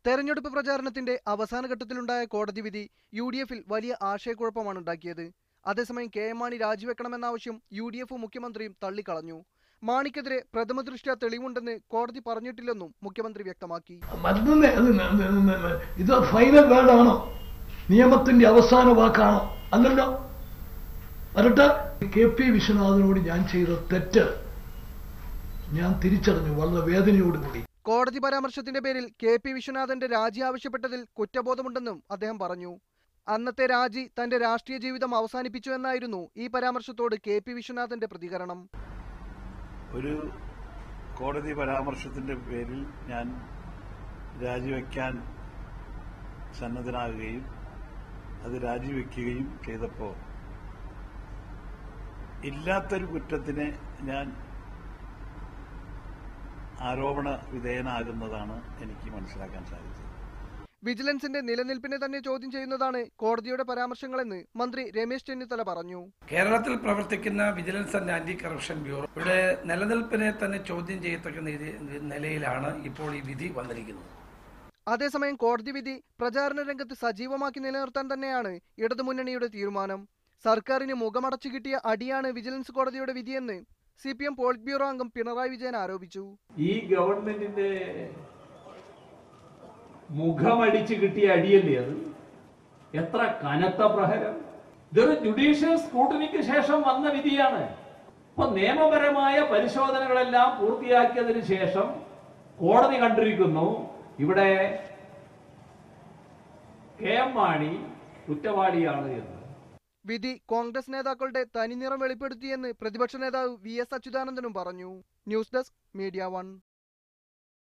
തെരഞ്ഞെടുപ്പ് പ്രചാരണത്തിന്റെ അവസാന ഘട്ടത്തിലുണ്ടായ കോടതി വിധി UDF-ൽ വലിയ ആശയക്കുഴപ്പമാണ് ഉണ്ടാക്കിയത്. അതേസമയം KM മാണി രാജിവെക്കണമെന്ന ആവശ്യം UDF മുഖ്യമന്ത്രിയും തള്ളിക്കളഞ്ഞു. മാണിക്കെതിരെ പ്രഥമദൃഷ്ട്യാ തെളിവുണ്ടെന്ന് കോടതി പറഞ്ഞിട്ടില്ലെന്നും മുഖ്യമന്ത്രി വ്യക്തമാക്കി. ഇത് ഫൈനൽ വേർഡാണോ, നിയമത്തിന്റെ അവസാന വാക്കാണോ? അല്ലല്ലോ. വരട്ടെ. KP വിശ്വനാഥനോട് ഞാൻ ചെയ്ത തെറ്റ് ഞാൻ തിരിച്ചറിഞ്ഞു, വളരെ വേദനയോടുകൂടി. കോടതി പരാമർശത്തിന്റെ പേരിൽ KP വിശ്വനാഥന്റെ രാജി ആവശ്യപ്പെട്ടതിൽ കുറ്റബോധമുണ്ടെന്നും അദ്ദേഹം പറഞ്ഞു. അന്നത്തെ രാജി തന്റെ രാഷ്ട്രീയ ജീവിതം അവസാനിപ്പിച്ചു എന്നായിരുന്നു ഈ പരാമർശത്തോട് KP വിശ്വനാഥന്റെ പ്രതികരണം. ഒരു കോടതി പരാമർശത്തിന്റെ പേരിൽ ഞാൻ രാജിവെക്കാൻ സന്നദ്ധനാകുകയും അത് രാജിവെക്കുകയും ചെയ്തപ്പോൾ ഇല്ലാത്തൊരു കുറ്റത്തിന് ഞാൻ ആരോപണ വിധേയനാകുന്നതാണ് എനിക്ക് മനസ്സിലാക്കാൻ സാധിച്ചത്. വിജിലൻസിന്റെ നിലനിൽപ്പിനെ തന്നെ ചോദ്യം ചെയ്യുന്നതാണ് കോടതിയുടെ പരാമർശങ്ങളെന്ന് മന്ത്രി രമേശ് ചെന്നിത്തല പറഞ്ഞു. കേരളത്തിൽ പ്രവർത്തിക്കുന്ന vigilance and anti corruption bureau ഇവിടെ നിലനിൽപ്പിനെ തന്നെ ചോദ്യം ചെയ്യത്തക്ക നിലയിലാണ് ഇപ്പോൾ ഈ വിധി വന്നിരിക്കുന്നത്. അതേസമയം കോടതി വിധി പ്രചാരണ രംഗത്ത് സജീവമാക്കി നിലനിർത്താൻ തന്നെയാണ് ഇടതുമുന്നണിയുടെ തീരുമാനം. സർക്കാരിന് മുഖമടച്ചു കിട്ടിയ അടിയാണ് വിജിലൻസ് കോടതിയുടെ വിധിയെന്ന് CPM പോളിറ്റ് ബ്യൂറോ അംഗം പിണറായി വിജയൻ ആരോപിച്ചു. ഈ ഗവൺമെന്റിന്റെ മുഖമടിച്ചു കിട്ടിയ അടിയല്ലേ അത്? എത്ര കനത്ത പ്രഹരം! ഇതൊരു ജുഡീഷ്യൽ സ്ക്രൂട്ടിനിക്ക് ശേഷം വന്ന വിധിയാണ്. ഇപ്പൊ നിയമപരമായ പരിശോധനകളെല്ലാം പൂർത്തിയാക്കിയതിനു ശേഷം കോടതി കണ്ടിരിക്കുന്നു ഇവിടെ KM മാണി കുറ്റവാളിയാണ് എന്ന്. വിധി കോൺഗ്രസ് നേതാക്കളുടെ തനിനിറം വെളിപ്പെടുത്തിയെന്ന് പ്രതിപക്ഷ നേതാവ് VS അച്യുതാനന്ദനും പറഞ്ഞു. News desk, media 1.